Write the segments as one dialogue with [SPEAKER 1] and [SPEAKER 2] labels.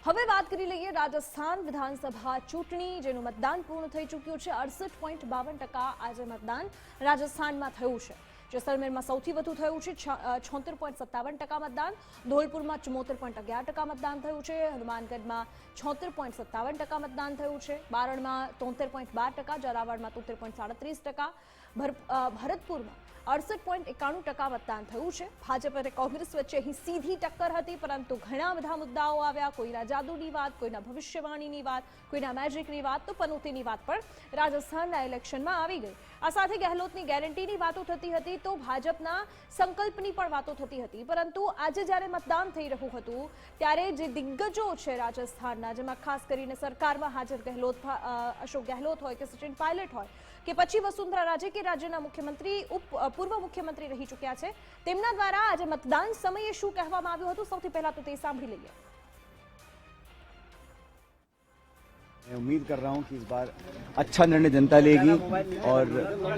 [SPEAKER 1] હવે વાત કરી લઈએ રાજસ્થાન વિધાનસભા ચૂંટણી, જેનું મતદાન પૂર્ણ થઈ ચૂક્યું છે। 68.52% આજે મતદાન રાજસ્થાનમાં થયું છે। जैसलमेर में सौथी वधु थयुं छे 76.57% मतदान, धौलपुर में 74.11% मतदान थयुं छे, हनुमानगढ़ में 76.57% मतदान थयुं छे, बारण में 73.12%, जरावड़ में 73.37%, भरतपुर में 68.91% मतदान थयुं छे। भाजप अने कोंग्रेस वच्चे अहीं सीधी टक्कर हती, परंतु घणा बधा मुद्दाओ आव्या, कोईना जादूनी वात, कोईना भविष्यवाणीनी वात, कोईना मेजिकनी वात, तो पनौतीनी वात पण राजस्थानना इलेक्शनमां आवी गई। आ साथे गहलोतनी गेरंटीनी वातो थती हती, तो भाजपना संकल्पनी पण वातो थती हती, परंतु आज ज्यारे मतदान थई रह्युं हतुं त्यारे जे दिग्गजो छे राजस्थानना, जेमां खास करीने सरकारमां हाजर अशोक गहलोत होय के सचिन पायलट होय के पछी वसुंधरा राजे के राज्यना मुख्यमंत्री पूर्व मुख्यमंत्री रही चुक्या छे, तेमना द्वारा आज मतदान समये शुं कहेवामां आव्युं हतुं, सौथी पहेला तो ते सांभळी लईए।
[SPEAKER 2] मैं उम्मीद कर रहा हूं कि इस बार अच्छा निर्णय जनता लेगी और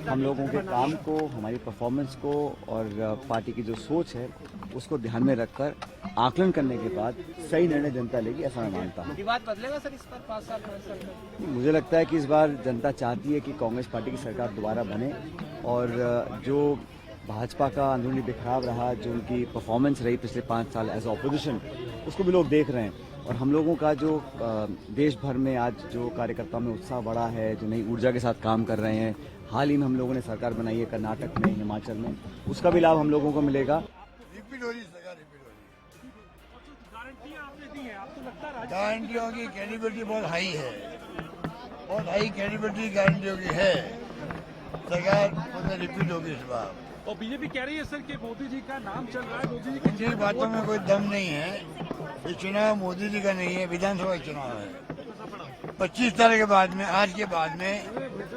[SPEAKER 2] हम लोगों के काम को, हमारी परफॉर्मेंस को और पार्टी की जो सोच है उसको ध्यान में रखकर आकलन करने के बाद सही निर्णय जनता लेगी, ऐसा मैं मानता हूं।
[SPEAKER 3] विवाद बदलेगा सर इस पर 5 साल?
[SPEAKER 2] मुझे लगता है कि इस बार जनता चाहती है कि कांग्रेस पार्टी की सरकार दोबारा बने और जो भाजपा का अंदरूनी बिखराव रहा, जो उनकी परफॉर्मेंस रही पिछले 5 साल एज ऑपोजिशन, उसको भी लोग देख रहे हैं। और हम लोगों का जो देश भर में आज जो कार्यकर्ताओं में उत्साह बढ़ा है, जो नई ऊर्जा के साथ काम कर रहे हैं, हाल ही में हम लोगों ने सरकार बनाई है कर्नाटक में, हिमाचल में, उसका भी लाभ हम लोगों को मिलेगा।
[SPEAKER 4] गारंटियों की कैपेबिलिटी बहुत हाई है, बहुत हाई कैपेबिलिटी गारंटियों की है। सरकार रिपीट होगी इस बार।
[SPEAKER 5] और बीजेपी कह रही है सर कि मोदी जी का नाम चल रहा है, मोदी जी
[SPEAKER 4] की बातों में कोई दम नहीं है। ये चुनाव मोदी जी का नहीं है, विधानसभा चुनाव है। 25 साल के बाद में, आज के बाद में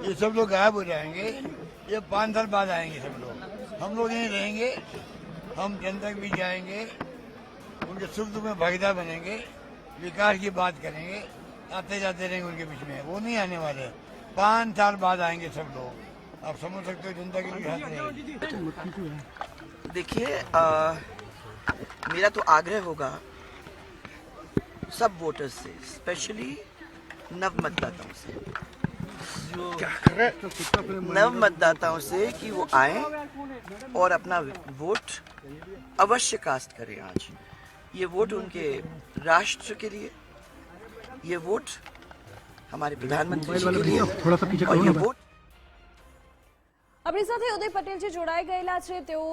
[SPEAKER 4] ये सब लोग गायब हो जाएंगे। ये 5 साल बाद आएंगे सब लोग। हम लोग यहीं रहेंगे, हम जनता के बीच जाएंगे, उनके सुख दुख में भागीदार बनेंगे, विकास की बात करेंगे, आते जाते रहेंगे उनके बीच में। वो नहीं आने वाले, 5 साल बाद आएंगे सब लोग। आप समझ सकते हो जनता के लिए।
[SPEAKER 3] देखिए, मेरा तो आग्रह होगा सब वोटर्स से, स्पेशली नव मतदाताओं से, नव मतदाताओं से कि वो आए और अपना वोट अवश्य कास्ट करें। आज ये वोट उनके राष्ट्र के लिए, ये वोट हमारे प्रधानमंत्री जी के लिए, और ये वोट
[SPEAKER 1] अपनी साथे उदय पटेल जी जोड़ाई गयेला छे। तेओ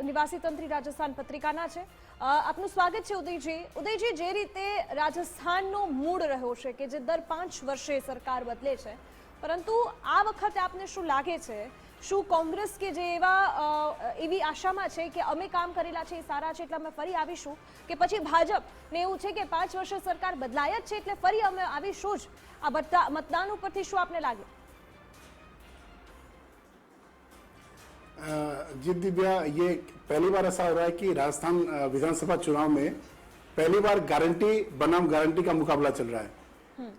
[SPEAKER 1] निवासी तंत्री राजस्थान पत्रिकाना छे। आपनुं स्वागत छे उदयजी। उदयजी, जे रीते राजस्थाननो मूड रह्यो छे के जे दर 5 वर्षे सरकार बदले छे, परंतु आ वखते आपने शुं लागे छे, शुं कांग्रेस के जे एवी आशामां छे के अमे काम करेला छे सारा छे એટલે અમે ફરી આવીશું, કે પછી ભાજપને એવું છે કે 5 વર્ષે સરકાર બદલાય જ છે એટલે ફરી અમે આવીશું જ? આ મતદાન ઉપરથી શું આપને લાગે?
[SPEAKER 6] जी दिव्या, ये पहली बार ऐसा हो रहा है कि राजस्थान विधानसभा चुनाव में पहली बार गारंटी बनाम गारंटी का मुकाबला चल रहा है।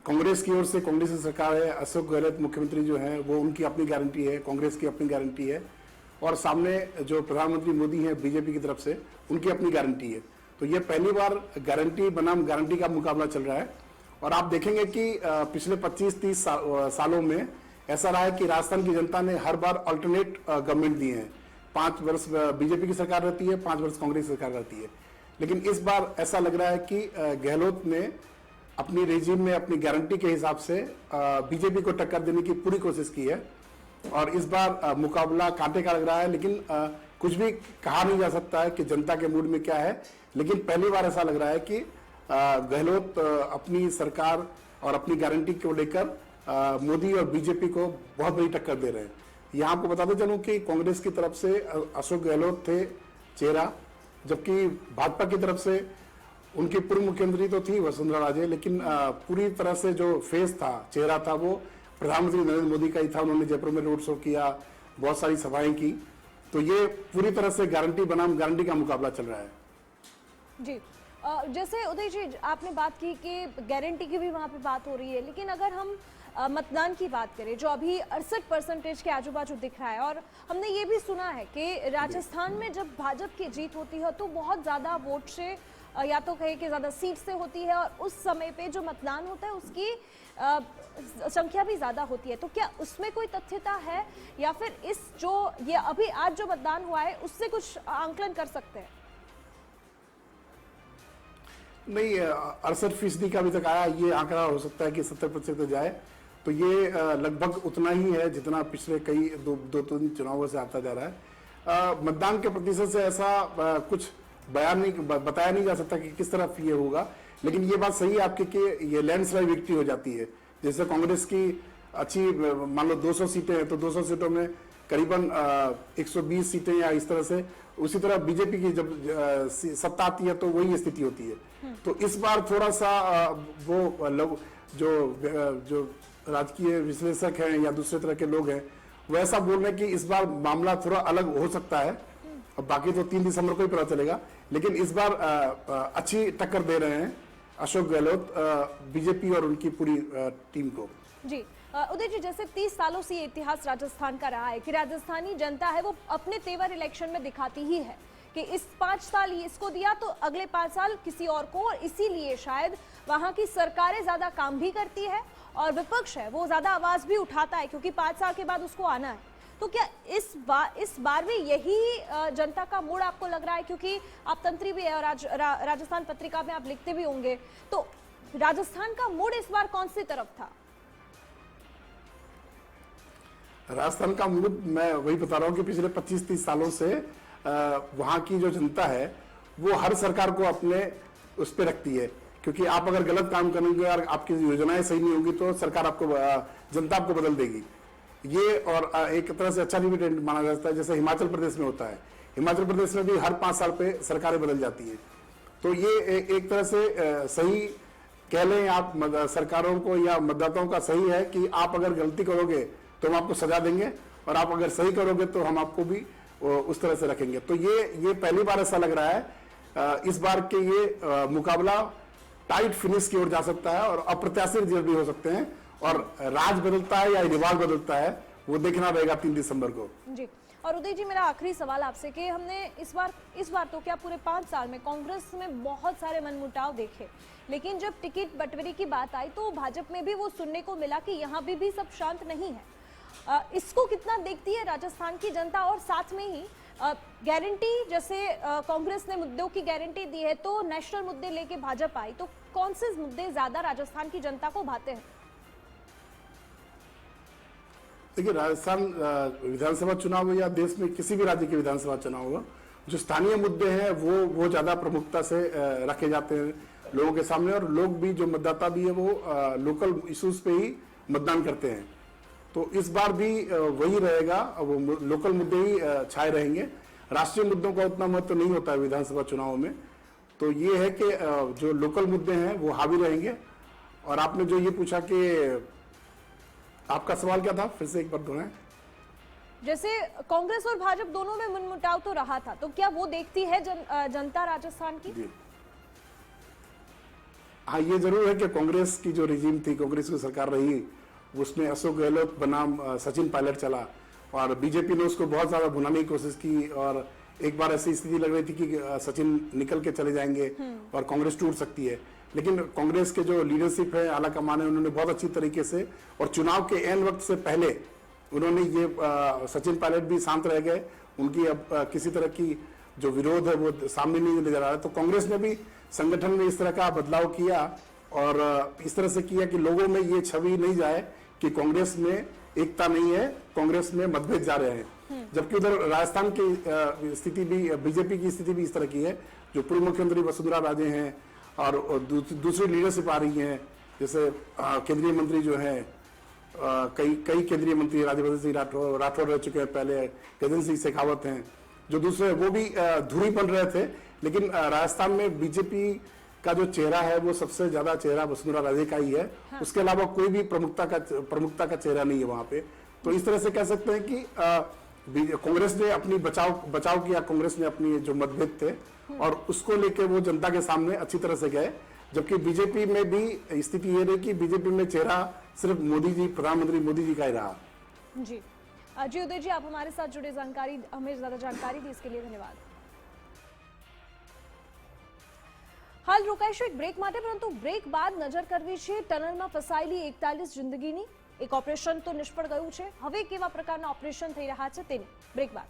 [SPEAKER 6] कांग्रेस की ओर से, कांग्रेस की सरकार है, अशोक गहलोत मुख्यमंत्री जो है वो उनकी अपनी गारंटी है, कांग्रेस की अपनी गारंटी है, और सामने जो प्रधानमंत्री मोदी है बीजेपी की तरफ से, उनकी अपनी गारंटी है। तो ये पहली बार गारंटी बनाम गारंटी का मुकाबला चल रहा है। और आप देखेंगे कि पिछले 25-30 सालों में ऐसा रहा है कि राजस्थान की जनता ने हर बार अल्टरनेट गवर्नमेंट दिए हैं। 5 वर्ष बीजेपी की सरकार रहती है, 5 वर्ष कांग्रेस की सरकार रहती है। लेकिन इस बार ऐसा लग रहा है कि गहलोत ने अपनी रेजिम में अपनी गारंटी के हिसाब से बीजेपी को टक्कर देने की पूरी कोशिश की है। और इस बार मुकाबला कांटे का लग रहा है, लेकिन कुछ भी कहा नहीं जा सकता है कि जनता के मूड में क्या है। लेकिन पहली बार ऐसा लग रहा है कि गहलोत अपनी सरकार और अपनी गारंटी को लेकर मोदी और बीजेपी को बहुत बड़ी टक्कर दे रहे हैं। यहाँ आपको बताते चलूं कि कांग्रेस की तरफ से अशोक गहलोत थे चेहरा, जबकि भाजपा की तरफ से उनकी पूर्व मुख्यमंत्री तो थी वसुंधरा राजे, लेकिन पूरी तरह से जो फेस था, चेहरा था, वो प्रधानमंत्री नरेंद्र मोदी का ही था। उन्होंने जयपुर में रोड शो किया, बहुत सारी सभाएं की। तो ये पूरी तरह से गारंटी बनाम गारंटी का मुकाबला चल रहा है। जी,
[SPEAKER 1] जैसे उदय जी आपने बात की कि गारंटी की भी वहाँ पे बात हो रही है, लेकिन अगर हम मतदान की बात करें जो अभी 68% के आजू बाजू दिख रहा है, और हमने ये भी सुना है कि राजस्थान में जब भाजपा की जीत होती है तो बहुत ज़्यादा वोट से या तो कहे कि ज़्यादा सीट से होती है और उस समय पे जो मतदान होता है उसकी संख्या भी ज़्यादा होती है, तो क्या उसमें कोई तथ्यता है या फिर इस जो ये अभी आज जो मतदान हुआ है उससे कुछ आंकलन कर सकते हैं?
[SPEAKER 6] नहीं, 68% का अभी तक आया, ये आंकड़ा हो सकता है कि 70% तक जाए, तो ये लगभग उतना ही है जितना पिछले कई दो तीन चुनावों से आता जा रहा है। मतदान के प्रतिशत से ऐसा कुछ बयान नहीं बताया नहीं जा सकता कि किस तरफ ये होगा, लेकिन ये बात सही है आपकी कि ये लैंडस्लाइड विक्ट्री हो जाती है। जैसे कांग्रेस की अच्छी मान लो 200 सीटें हैं तो 200 सीटों में करीबन 120 सीटें या इस तरह से, उसी तरह बीजेपी की जब सत्ता आती है तो वही स्थिति होती है। तो इस बार थोड़ा सा वो लोग जो राजकीय विश्लेषक हैं या दूसरे तरह के लोग हैं वो ऐसा बोल रहे हैं कि इस बार मामला थोड़ा अलग हो सकता है। अब बाकी तो 3 दिसंबर को ही पता चलेगा, लेकिन इस बार अच्छी टक्कर दे रहे हैं अशोक गहलोत बीजेपी और उनकी पूरी टीम को।
[SPEAKER 1] जी उदय जी, जैसे 30 सालों से ये इतिहास राजस्थान का रहा है कि राजस्थानी जनता है वो अपने तेवर इलेक्शन में दिखाती ही है कि इस 5 साल इसको दिया तो अगले 5 साल किसी और को, और इसीलिए शायद वहां की सरकारें ज्यादा काम भी करती है और विपक्ष है वो ज्यादा आवाज भी उठाता है क्योंकि 5 साल के बाद उसको आना है। तो क्या इस बार भी यही जनता का मूड आपको लग रहा है, क्योंकि आप तंत्री भी है और राजस्थान पत्रिका में आप लिखते भी होंगे, तो राजस्थान का मूड इस बार कौन सी तरफ था?
[SPEAKER 6] राजस्थान का मूड मैं वही बता रहा हूँ कि पिछले 25-30 सालों से वहाँ की जो जनता है वो हर सरकार को अपने उस पर रखती है, क्योंकि आप अगर गलत काम करेंगे और आपकी योजनाएं सही नहीं होंगी तो सरकार आपको, जनता आपको बदल देगी। ये और एक तरह से अच्छा डिविडेंड माना जाता है, जैसे हिमाचल प्रदेश में होता है। हिमाचल प्रदेश में भी हर 5 साल पे सरकारें बदल जाती है, तो ये एक तरह से सही कह लें आप सरकारों को या मतदाताओं का सही है कि आप अगर गलती करोगे तो हम आपको सजा देंगे और आप अगर सही करोगे तो हम आपको भी उस तरह से रखेंगे। तो ये पहली बार ऐसा लग रहा है इस बार के ये मुकाबला टाइट फिनिश की ओर जा सकता है और अप्रत्याशित रिजल्ट भी हो सकते हैं, और राज बदलता है या रिवाज बदलता है वो देखना रहेगा 3 दिसंबर को।
[SPEAKER 1] जी, और उदय जी मेरा आखिरी सवाल आपसे कि हमने इस बार तो क्या पूरे 5 साल में कांग्रेस में बहुत सारे मनमुटाव देखे, लेकिन जब टिकट बंटवारे की बात आई तो भाजपा में भी वो सुनने को मिला कि यहाँ भी सब शांत नहीं है। इसको कितना देखती है राजस्थान की जनता? और साथ में ही गारंटी, जैसे कांग्रेस ने मुद्दों की गारंटी दी है तो नेशनल मुद्दे लेके भाजपा आई, तो कौन से मुद्दे ज्यादा राजस्थान की जनता को भाते हैं?
[SPEAKER 6] देखिए, राजस्थान विधानसभा चुनाव हो या देश में किसी भी राज्य के विधानसभा चुनाव हो, जो स्थानीय मुद्दे हैं वो ज्यादा प्रमुखता से रखे जाते हैं लोगों के सामने, और लोग भी, जो मतदाता भी है वो लोकल इश्यूज पे ही मतदान करते हैं। तो इस बार भी वही रहेगा, वो लोकल मुद्दे ही छाए रहेंगे। राष्ट्रीय मुद्दों का उतना महत्व नहीं होता है विधानसभा चुनाव में। तो ये है कि जो लोकल मुद्दे हैं वो हावी रहेंगे। और आपने जो ये पूछा कि आपका सवाल क्या था, फिर से एक बार दोहराएं।
[SPEAKER 1] जैसे कांग्रेस और भाजपा दोनों में मनमुटाव तो रहा था, तो क्या वो देखती है जनता राजस्थान की?
[SPEAKER 6] हाँ, ये जरूर है कि कांग्रेस की जो रिजीम थी, कांग्रेस की सरकार रही, उसमें अशोक गहलोत बनाम सचिन पायलट चला और बीजेपी ने उसको बहुत ज्यादा भुनाने की कोशिश की, और एक बार ऐसी स्थिति लग रही थी कि सचिन निकल के चले जाएंगे और कांग्रेस टूट सकती है। लेकिन कांग्रेस के जो लीडरशिप है, आला कमान है, उन्होंने बहुत अच्छी तरीके से, और चुनाव के एन वक्त से पहले उन्होंने ये सचिन पायलट भी शांत रह गए, उनकी अब किसी तरह की जो विरोध है वो सामने नहीं नजर आ रहा है। तो कांग्रेस ने भी संगठन में इस तरह का बदलाव किया और इस तरह से किया कि लोगों में ये छवि नहीं जाए कि कांग्रेस में एकता नहीं है, कांग्रेस में मतभेद जा रहे हैं। जबकि उधर राजस्थान की स्थिति भी, बीजेपी की स्थिति भी इस तरह की है। जो पूर्व मुख्यमंत्री वसुंधरा राजे हैं और दूसरी लीडरशिप आ रही है, जैसे केंद्रीय मंत्री जो है, कई केंद्रीय मंत्री, राज्यवर्धन सिंह राठौर रह चुके हैं पहले, गजेंद्र सिंह शेखावत हैं, जो दूसरे वो भी धुरी बन रहे थे। लेकिन राजस्थान में बीजेपी का जो चेहरा है वो सबसे ज्यादा चेहरा वसुंधरा राजे का ही है। हाँ। उसके अलावा कोई भी प्रमुखता का चेहरा नहीं है वहां पे। तो इस तरह से कह सकते हैं कि कांग्रेस ने अपनी बचाव किया, कांग्रेस ने अपनी जो मतभेद थे और उसको लेके वो जनता के सामने अच्छी तरह से गए। जबकि बीजेपी में भी स्थिति ये रही कि बीजेपी में चेहरा सिर्फ मोदी जी, प्रधानमंत्री मोदी जी का ही रहा।
[SPEAKER 1] जी जी उदय जी, आप हमारे साथ जुड़े, हमें ज्यादा जानकारी दी इसके लिए धन्यवाद। હાલ રોકાઈશું એક બ્રેક માટે, પરંતુ બ્રેક બાદ નજર કરવી છે ટનલમાં ફસાયેલી 41 જિંદગીની. એક ઓપરેશન તો નિષ્ફળ ગયું છે, હવે કેવા પ્રકારના ઓપરેશન થઈ રહ્યા છે તેની બ્રેક બાદ.